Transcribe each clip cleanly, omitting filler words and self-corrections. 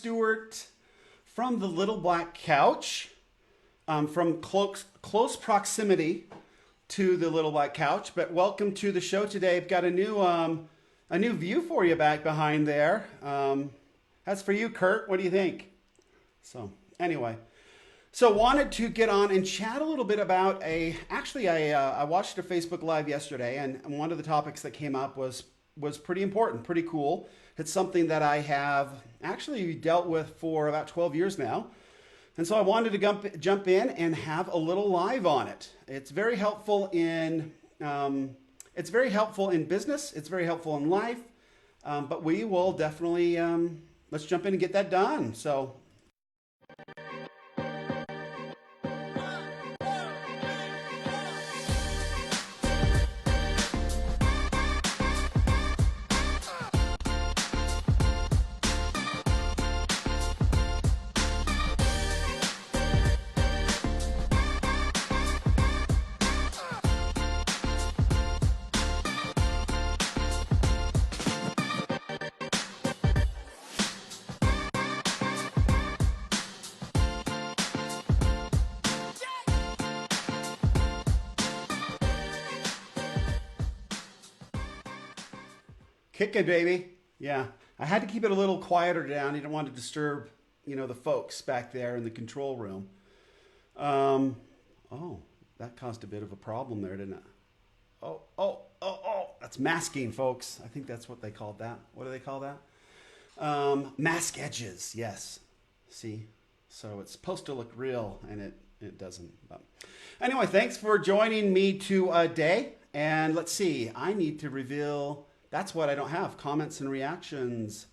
Stewart from the Little Black Couch, from close proximity to the Little Black Couch. But welcome to the show today. I've got a new view for you back behind there. That's for you, Kurt. What do you think? So anyway, so wanted to get on and chat a little bit about I watched a Facebook Live yesterday, and one of the topics that came up was pretty important, pretty cool. It's something that I have actually dealt with for about 12 years now. And so I wanted to jump in and have a little live on it. It's very helpful in business. It's very helpful in life. But we will definitely, let's jump in and get that done. So kick it, baby. Yeah. I had to keep it a little quieter down. I didn't want to disturb, the folks back there in the control room. Oh, that caused a bit of a problem there, didn't it? Oh. That's masking, folks. I think that's what they called that. What do they call that? Mask edges. Yes. See? So it's supposed to look real, and it doesn't. But anyway, thanks for joining me today. And let's see. I need to reveal... That's what I don't have. Comments and reactions.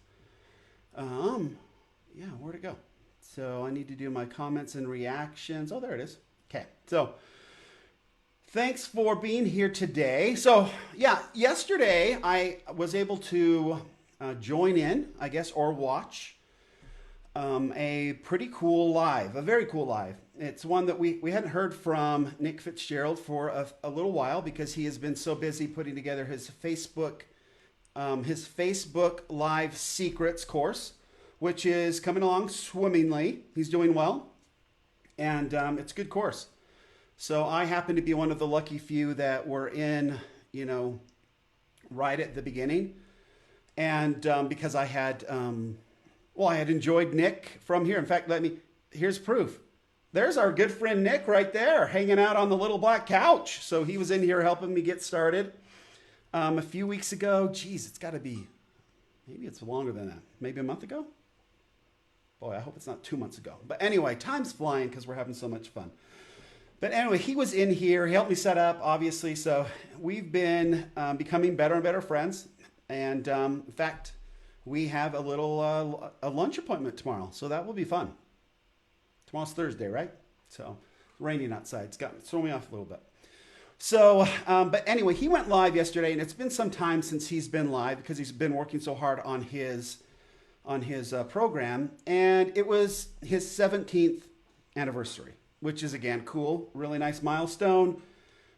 Yeah, where'd it go? So I need to do my comments and reactions. Oh, there it is. Okay. So thanks for being here today. So yeah, yesterday I was able to join in, I guess, or watch a pretty cool live, a very cool live. It's one that we hadn't heard from Nick Fitzgerald for a little while because he has been so busy putting together his Facebook Live Secrets course, which is coming along swimmingly. He's doing well, and it's a good course. So I happen to be one of the lucky few that were in, right at the beginning. And because I had enjoyed Nick from here. In fact, here's proof. There's our good friend Nick right there, hanging out on the Little Black Couch. So he was in here helping me get started. A few weeks ago, it's got to be, maybe it's longer than that. Maybe a month ago? Boy, I hope it's not 2 months ago. But anyway, time's flying because we're having so much fun. But anyway, he was in here. He helped me set up, obviously. So we've been becoming better and better friends. And in fact, we have a little a lunch appointment tomorrow. So that will be fun. Tomorrow's Thursday, right? So it's raining outside. It's thrown me off a little bit. So, but anyway, he went live yesterday, and it's been some time since he's been live because he's been working so hard on his program, and it was his 17th anniversary, which is, again, cool, really nice milestone.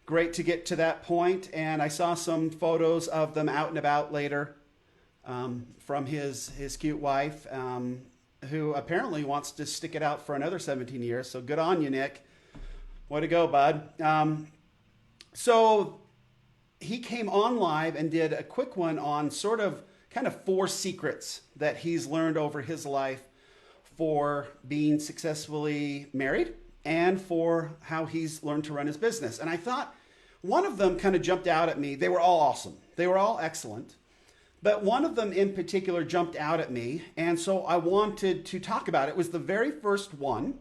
Great to get to that point, and I saw some photos of them out and about later from his cute wife, who apparently wants to stick it out for another 17 years, so good on you, Nick. Way to go, bud. So he came on live and did a quick one on kind of 4 secrets that he's learned over his life for being successfully married and for how he's learned to run his business. And I thought one of them kind of jumped out at me. They were all awesome. They were all excellent. But one of them in particular jumped out at me. And so I wanted to talk about it. It was the very first one.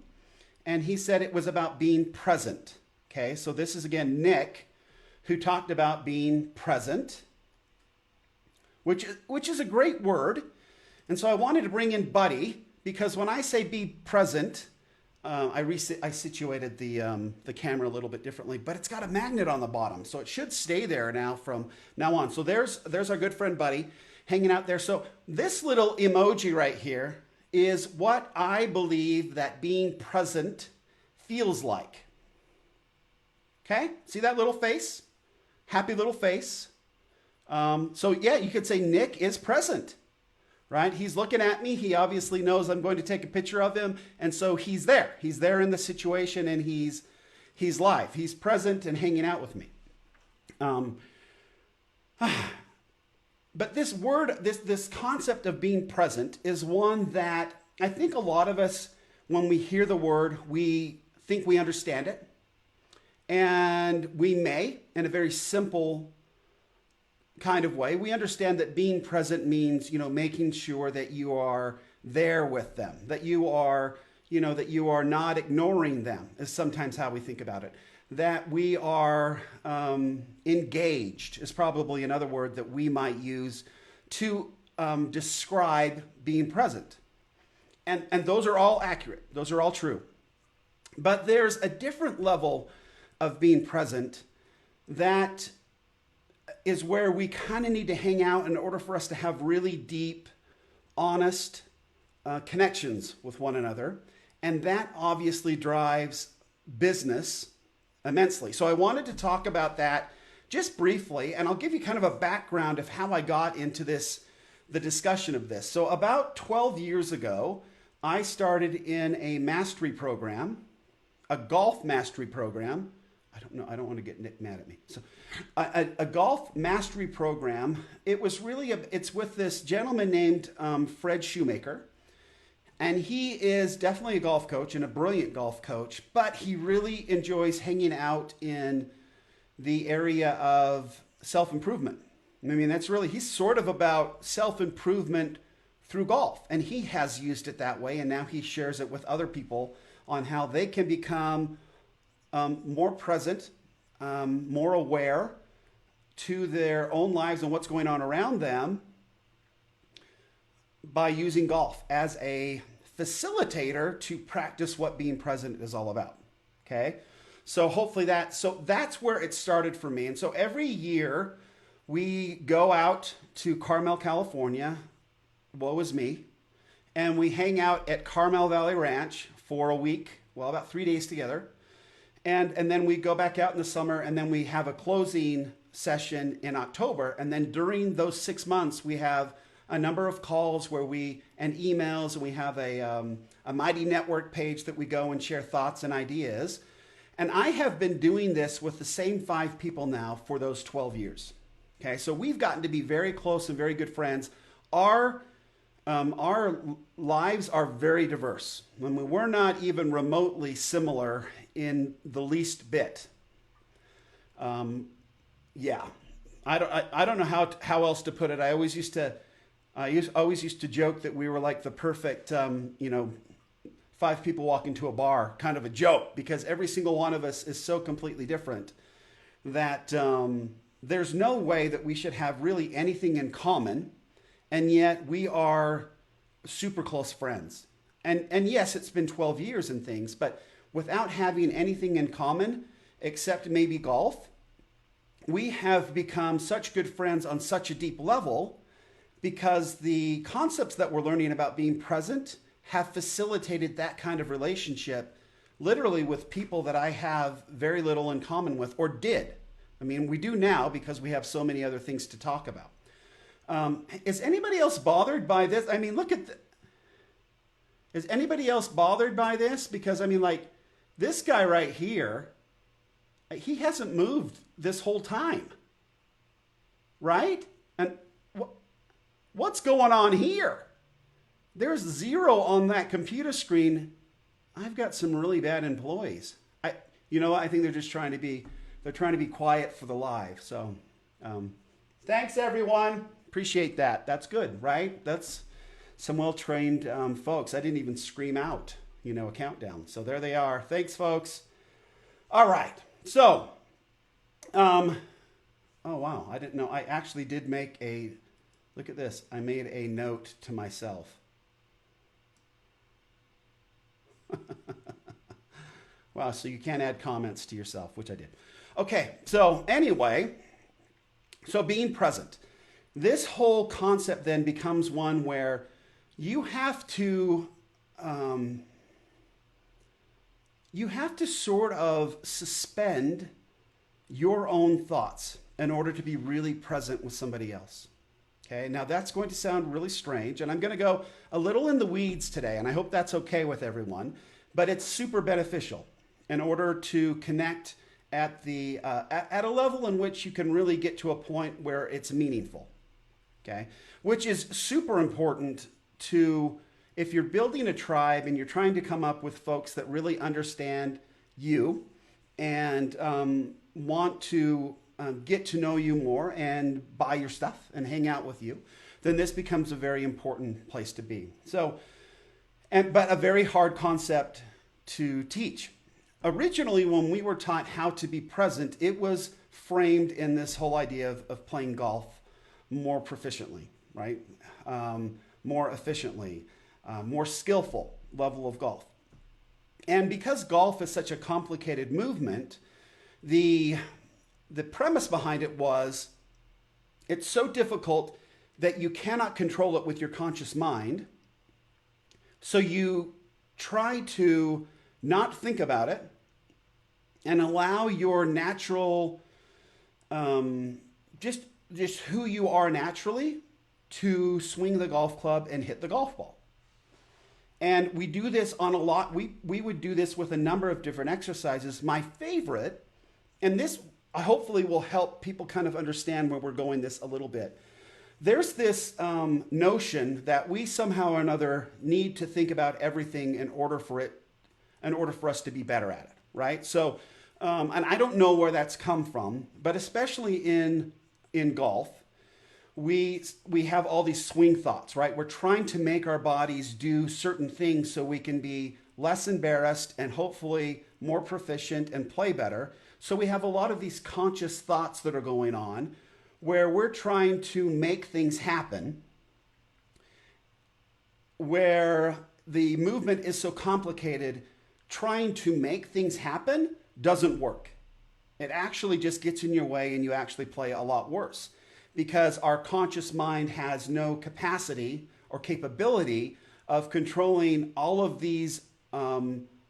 And he said it was about being present. Okay, so this is, again, Nick, who talked about being present, which is a great word. And so I wanted to bring in Buddy, because when I say be present, I situated the camera a little bit differently, but it's got a magnet on the bottom, so it should stay there now from now on. So there's our good friend Buddy hanging out there. So this little emoji right here is what I believe that being present feels like. Okay, see that little face? Happy little face. So yeah, you could say Nick is present. right? He's looking at me. He obviously knows I'm going to take a picture of him. And so he's there. He's there in the situation, and he's live. He's present and hanging out with me. But this word, this concept of being present is one that I think a lot of us, when we hear the word, we think we understand it. And we may, in a very simple kind of way, we understand that being present means, making sure that you are there with them, that you are, that you are not ignoring them, is sometimes how we think about it. That we are engaged is probably another word that we might use to describe being present. And those are all accurate. Those are all true. But there's a different level of being present that is where we kind of need to hang out in order for us to have really deep, honest connections with one another. And that obviously drives business immensely. So I wanted to talk about that just briefly, and I'll give you kind of a background of how I got into the discussion of this. So about 12 years ago, I started in a mastery program, a golf mastery program. I don't know. I don't want to get Nick mad at me. So a golf mastery program. It was really, it's with this gentleman named Fred Shoemaker. And he is definitely a golf coach and a brilliant golf coach, but he really enjoys hanging out in the area of self-improvement. I mean, he's sort of about self-improvement through golf, and he has used it that way, and now he shares it with other people on how they can become more present, more aware to their own lives and what's going on around them by using golf as a facilitator to practice what being present is all about. Okay. So hopefully that's where it started for me. And so every year we go out to Carmel, California, woe is me, and we hang out at Carmel Valley Ranch for a week, about 3 days together. And then we go back out in the summer, and then we have a closing session in October. And then during those 6 months, we have a number of calls and emails, and we have a Mighty Network page that we go and share thoughts and ideas. And I have been doing this with the same 5 people now for those 12 years. Okay, so we've gotten to be very close and very good friends. Our lives are very diverse. I mean, we're not even remotely similar in the least bit. Yeah, I don't know how else to put it. I always used to joke that we were like the perfect, 5 people walk into a bar kind of a joke, because every single one of us is so completely different that there's no way that we should have really anything in common, and yet we are super close friends. And yes, it's been 12 years and things, but without having anything in common except maybe golf, we have become such good friends on such a deep level because the concepts that we're learning about being present have facilitated that kind of relationship literally with people that I have very little in common with, or did. I mean, we do now because we have so many other things to talk about. Is anybody else bothered by this? I mean, is anybody else bothered by this? Because I mean, like, this guy right here, he hasn't moved this whole time, right? And what's going on here? There's 0 on that computer screen. I've got some really bad employees. I think they're just trying to be quiet for the live. So, thanks everyone. Appreciate that. That's good, right? That's some well-trained folks. I didn't even scream out, a countdown. So there they are. Thanks, folks. All right. So, oh wow, I didn't know. I actually did look at this. I made a note to myself. Wow, so you can't add comments to yourself, which I did. Okay, so anyway, being present. This whole concept then becomes one where you have to sort of suspend your own thoughts in order to be really present with somebody else. Okay, now that's going to sound really strange, and I'm going to go a little in the weeds today, and I hope that's okay with everyone, but it's super beneficial in order to connect at at a level in which you can really get to a point where it's meaningful. Okay, which is super important to if you're building a tribe and you're trying to come up with folks that really understand you and want to get to know you more and buy your stuff and hang out with you, then this becomes a very important place to be. So, but a very hard concept to teach. Originally, when we were taught how to be present, it was framed in this whole idea of playing golf more proficiently, right? More efficiently, more skillful level of golf. And because golf is such a complicated movement, the premise behind it was it's so difficult that you cannot control it with your conscious mind. So you try to not think about it and allow your natural, just who you are naturally to swing the golf club and hit the golf ball. And we do this on a lot. We would do this with a number of different exercises. My favorite, and this hopefully will help people kind of understand where we're going this a little bit. There's this notion that we somehow or another need to think about everything in order for us to be better at it, right? So, and I don't know where that's come from, but especially in golf, we have all these swing thoughts, right? We're trying to make our bodies do certain things so we can be less embarrassed and hopefully more proficient and play better. So we have a lot of these conscious thoughts that are going on where we're trying to make things happen, where the movement is so complicated, trying to make things happen doesn't work. It actually just gets in your way and you actually play a lot worse because our conscious mind has no capacity or capability of controlling all of these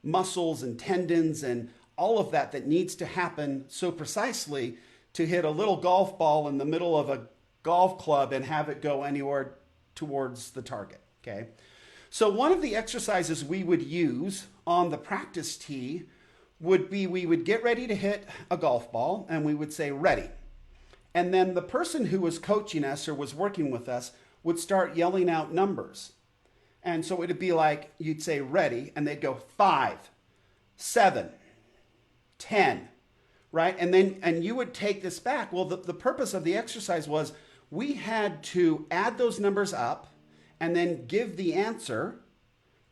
muscles and tendons and all of that needs to happen so precisely to hit a little golf ball in the middle of a golf club and have it go anywhere towards the target, okay? So one of the exercises we would use on the practice tee would be we would get ready to hit a golf ball and we would say, ready. And then the person who was coaching us or was working with us would start yelling out numbers. And so it would be like, you'd say ready, and they'd go 5, 7, 10, right? And you would take this back. Well, the purpose of the exercise was we had to add those numbers up and then give the answer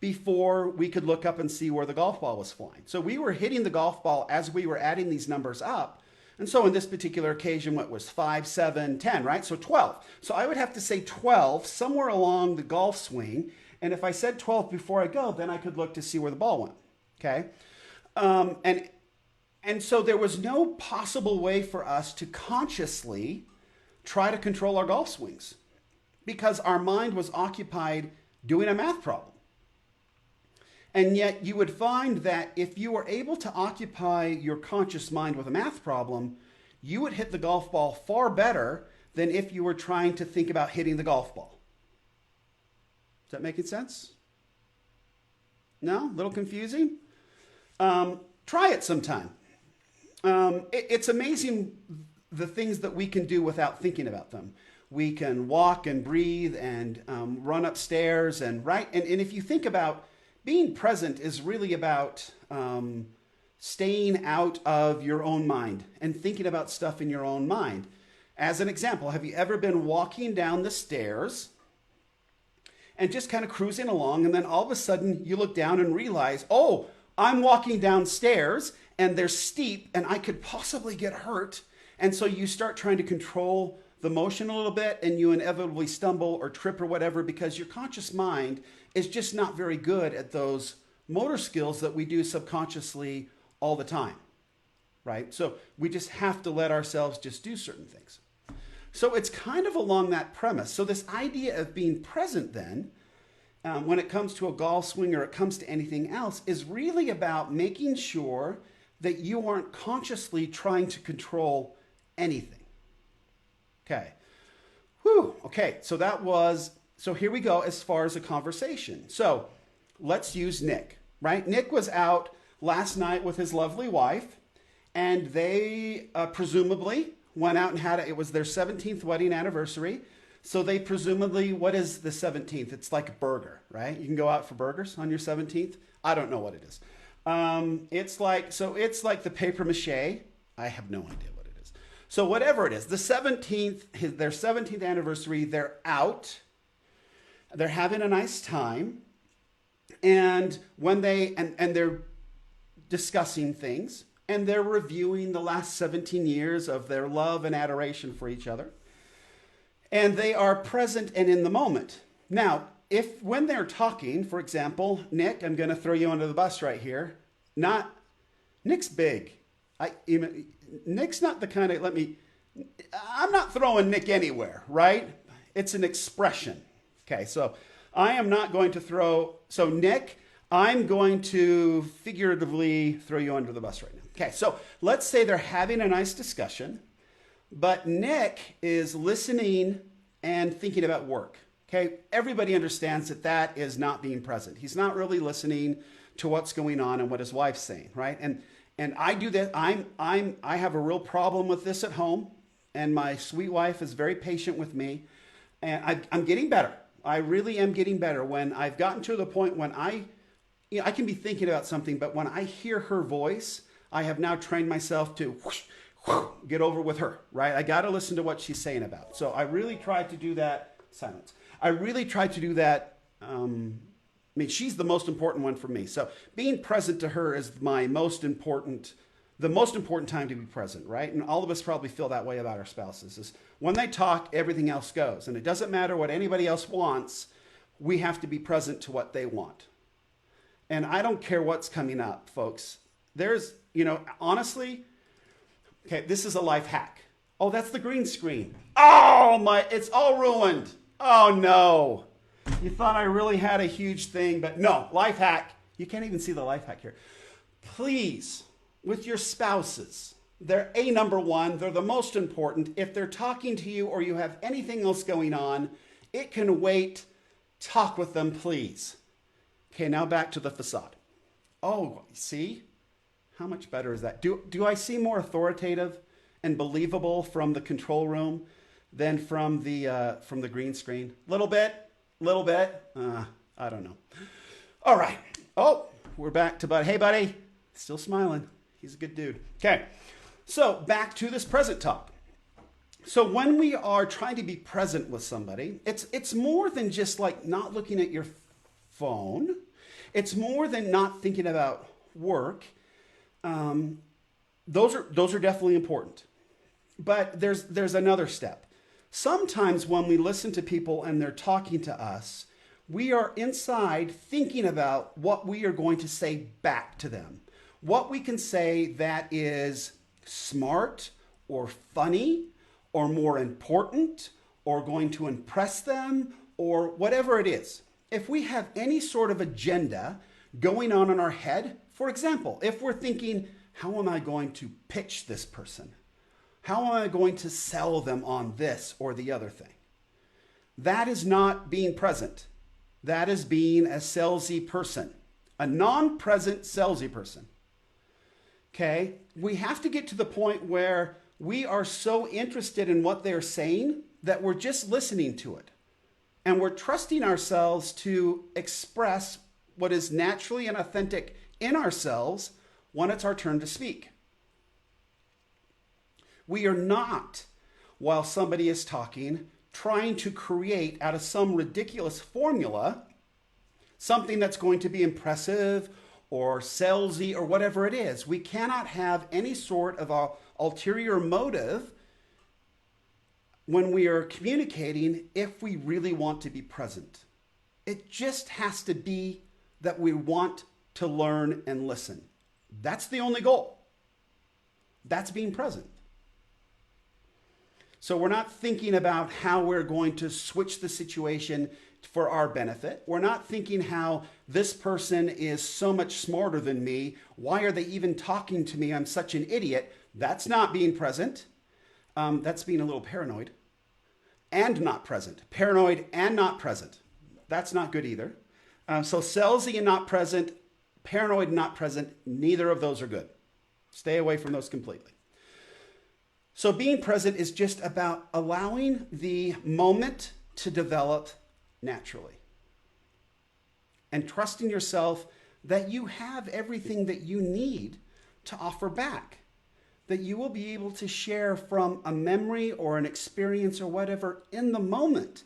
before we could look up and see where the golf ball was flying. So we were hitting the golf ball as we were adding these numbers up. And so in this particular occasion, what was 5, 7, 10, right? So 12. So I would have to say 12 somewhere along the golf swing. And if I said 12 before I go, then I could look to see where the ball went, okay? And so there was no possible way for us to consciously try to control our golf swings because our mind was occupied doing a math problem. And yet you would find that if you were able to occupy your conscious mind with a math problem, you would hit the golf ball far better than if you were trying to think about hitting the golf ball. Is that making sense? No? A little confusing? Try it sometime. It's amazing the things that we can do without thinking about them. We can walk and breathe and run upstairs and right. And if you think about being present is really about staying out of your own mind and thinking about stuff in your own mind. As an example, have you ever been walking down the stairs and just kind of cruising along, and then all of a sudden you look down and realize, oh, I'm walking downstairs and they're steep and I could possibly get hurt. And so you start trying to control the motion a little bit and you inevitably stumble or trip or whatever because your conscious mind is just not very good at those motor skills that we do subconsciously all the time, right? So we just have to let ourselves just do certain things. So it's kind of along that premise. So this idea of being present then, when it comes to a golf swing or it comes to anything else, is really about making sure that you aren't consciously trying to control anything. Okay. Whew. Okay, so here we go as far as a conversation. So let's use Nick, right? Nick was out last night with his lovely wife, and they presumably went out and it was their 17th wedding anniversary. So they presumably, what is the 17th? It's like a burger, right? You can go out for burgers on your 17th. I don't know what it is. It's like the paper mache. I have no idea what it is. So whatever it is, the 17th, their 17th anniversary, they're out. They're having a nice time. And when they're discussing things, and they're reviewing the last 17 years of their love and adoration for each other. And they are present and in the moment. Now, if when they're talking, for example, Nick, I'm going to throw you under the bus right here. Nick's big. Nick's not the kind of, I'm not throwing Nick anywhere, right? It's an expression. Okay, so I am not going to Nick, I'm going to figuratively throw you under the bus right now. Okay, so let's say they're having a nice discussion, but Nick is listening and thinking about work. Okay, everybody understands that is not being present. He's not really listening to what's going on and what his wife's saying, right? And I do that. I have a real problem with this at home, and my sweet wife is very patient with me, and I'm getting better. I really am getting better. When I've gotten to the point when I can be thinking about something, but when I hear her voice, I have now trained myself to get over with her, right? I got to listen to what she's saying about. So I really tried to do that. Silence. I really tried to do that. She's the most important one for me. So being present to her is the most important time to be present, right? And all of us probably feel that way about our spouses. Is when they talk, everything else goes. And it doesn't matter what anybody else wants. We have to be present to what they want. And I don't care what's coming up, folks. There's, honestly, okay, this is a life hack. Oh, that's the green screen. Oh, it's all ruined. Oh, no. You thought I really had a huge thing, but no, life hack. You can't even see the life hack here. Please, with your spouses, they're number one. They're the most important. If they're talking to you or you have anything else going on, it can wait. Talk with them, please. Okay, now back to the facade. Oh, see? How much better is that? Do I seem more authoritative and believable from the control room than from the green screen? Little bit. I don't know. All right. Oh, we're back to Buddy. Hey, buddy. Still smiling. He's a good dude. Okay. So back to this present talk. So when we are trying to be present with somebody, it's more than just like not looking at your phone. It's more than not thinking about work. Those are definitely important. But there's another step. Sometimes when we listen to people and they're talking to us, we are inside thinking about what we are going to say back to them. What we can say that is smart or funny or more important or going to impress them or whatever it is. If we have any sort of agenda going on in our head, for example, if we're thinking, how am I going to pitch this person? How am I going to sell them on this or the other thing? That is not being present. That is being a salesy person, a non-present salesy person. Okay? We have to get to the point where we are so interested in what they're saying that we're just listening to it. And we're trusting ourselves to express what is naturally and authentic in ourselves when it's our turn to speak. We are not, while somebody is talking, trying to create out of some ridiculous formula something that's going to be impressive or salesy or whatever it is. We cannot have any sort of a ulterior motive when we are communicating if we really want to be present. It just has to be that we want to learn and listen. That's the only goal. That's being present. So we're not thinking about how we're going to switch the situation for our benefit. We're not thinking how this person is so much smarter than me. Why are they even talking to me? I'm such an idiot. That's not being present. That's being a little paranoid. and not present. Paranoid and not present. That's not good either. So salesy and not present, paranoid and not present, neither of those are good. Stay away from those completely. So being present is just about allowing the moment to develop naturally and trusting yourself that you have everything that you need to offer back, that you will be able to share from a memory or an experience or whatever in the moment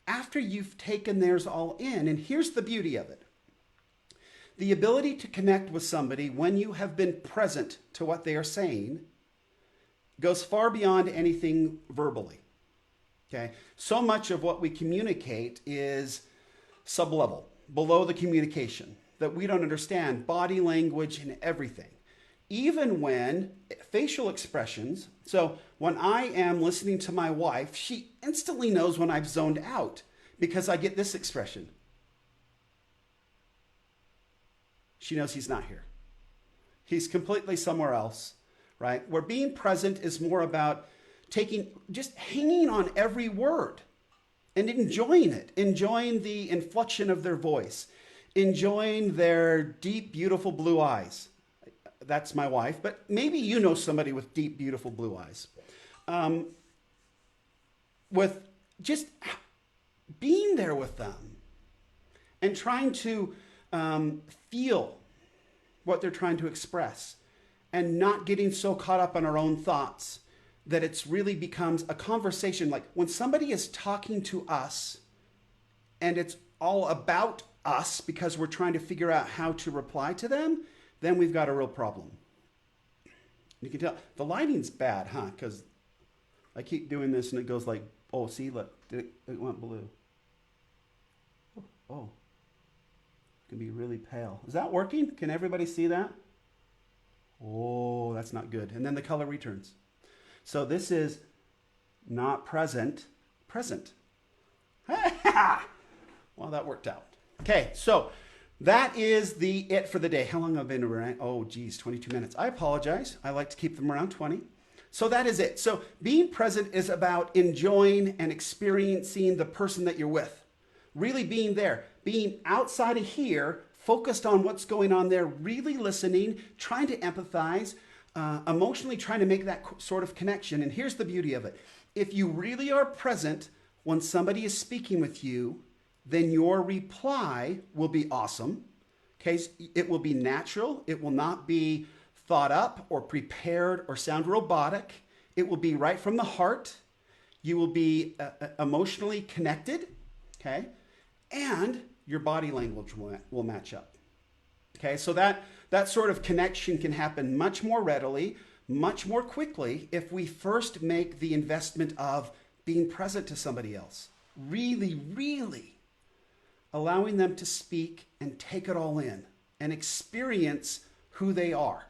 after you've taken theirs all in. And here's the beauty of it. The ability to connect with somebody when you have been present to what they are saying goes far beyond anything verbally. Okay? So much of what we communicate is sublevel, below the communication, that we don't understand body language and everything. Even when facial expressions, so when I am listening to my wife, she instantly knows when I've zoned out because I get this expression. She knows he's not here. He's completely somewhere else, right? Where being present is more about just hanging on every word and enjoying it, enjoying the inflection of their voice, enjoying their deep, beautiful blue eyes. That's my wife, but maybe you know somebody with deep, beautiful blue eyes. With just being there with them and trying to feel what they're trying to express and not getting so caught up on our own thoughts that it's really becomes a conversation. Like when somebody is talking to us and it's all about us because we're trying to figure out how to reply to them, then we've got a real problem. You can tell the lighting's bad, huh? Because I keep doing this and it goes like, oh, see, look, it went blue. Oh, it can be really pale. Is that working? Can everybody see that? Oh, that's not good. And then the color returns. So this is not present, present. Well, that worked out. Okay, so that is it for the day. How long have I been around? Oh, geez, 22 minutes. I apologize. I like to keep them around 20. So that is it. So being present is about enjoying and experiencing the person that you're with. Really being there, being outside of here, focused on what's going on there, really listening, trying to empathize, emotionally trying to make that sort of connection. And here's the beauty of it. If you really are present when somebody is speaking with you, then your reply will be awesome. Okay, it will be natural. It will not be thought up or prepared or sound robotic. It will be right from the heart. You will be emotionally connected, okay? And your body language will match up. Okay, so that sort of connection can happen much more readily, much more quickly if we first make the investment of being present to somebody else. Really, really allowing them to speak and take it all in and experience who they are.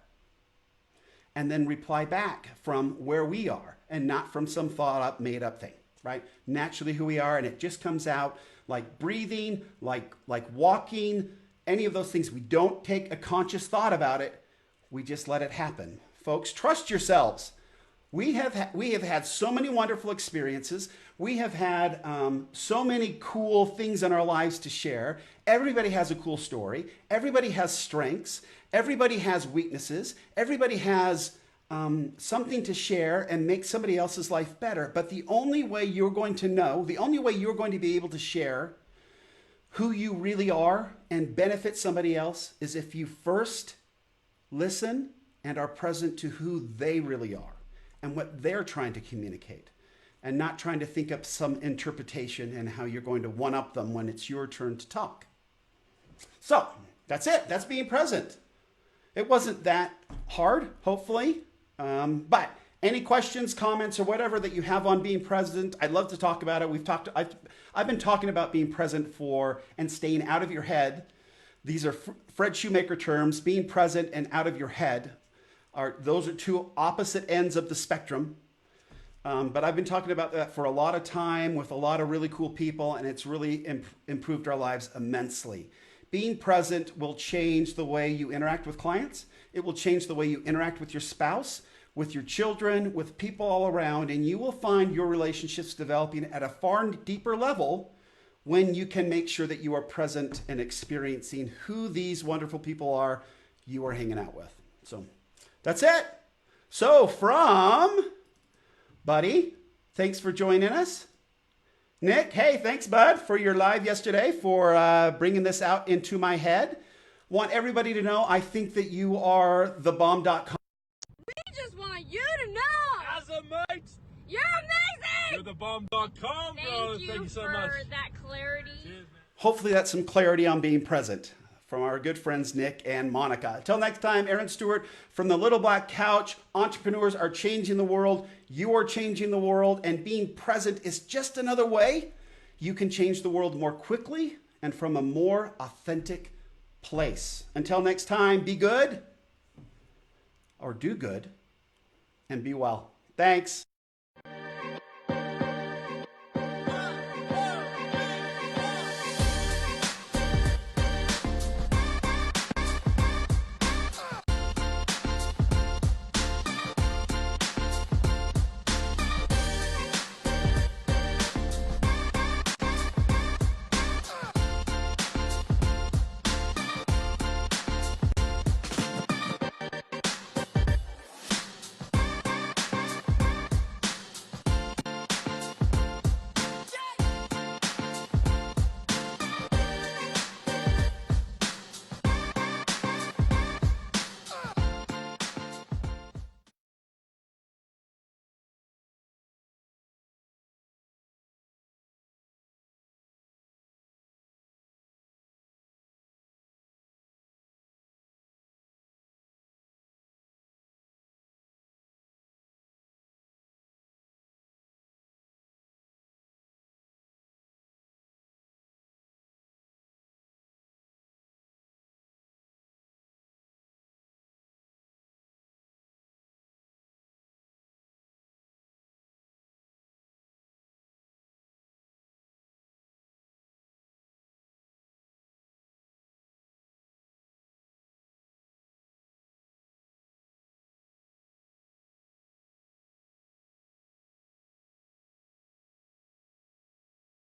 And then reply back from where we are and not from some thought up, made up thing, right? Naturally who we are, and it just comes out like breathing, like walking, any of those things. We don't take a conscious thought about it. We just let it happen. Folks, trust yourselves. We have had so many wonderful experiences. We have had so many cool things in our lives to share. Everybody has a cool story. Everybody has strengths. Everybody has weaknesses. Everybody has something to share and make somebody else's life better. But the only way you're going to know, the only way you're going to be able to share who you really are and benefit somebody else is if you first listen and are present to who they really are and what they're trying to communicate, and not trying to think up some interpretation and how you're going to one-up them when it's your turn to talk. So that's it. That's being present. It wasn't that hard, hopefully. But any questions, comments, or whatever that you have on being present, I'd love to talk about it. I've been talking about being present and staying out of your head. These are Fred Shoemaker terms. Being present and out of your head those are two opposite ends of the spectrum. But I've been talking about that for a lot of time with a lot of really cool people, and it's really improved our lives immensely. Being present will change the way you interact with clients. It will change the way you interact with your spouse. with your children, with people all around, and you will find your relationships developing at a far deeper level when you can make sure that you are present and experiencing who these wonderful people are you are hanging out with. So that's it. So from Buddy, thanks for joining us. Nick, hey, thanks, bud, for your live yesterday, for bringing this out into my head. Want everybody to know I think that you are thebomb.com. We just want you to know. As a mate, You're amazing. you're the bomb.com, bro. Thank you so much. for that clarity. Cheers, man. Hopefully that's some clarity on being present from our good friends Nick and Monica. Until next time, Aaron Stewart from the Little Black Couch. Entrepreneurs are changing the world. You are changing the world, and being present is just another way you can change the world more quickly and from a more authentic place. Until next time, be good or do good and be well. Thanks.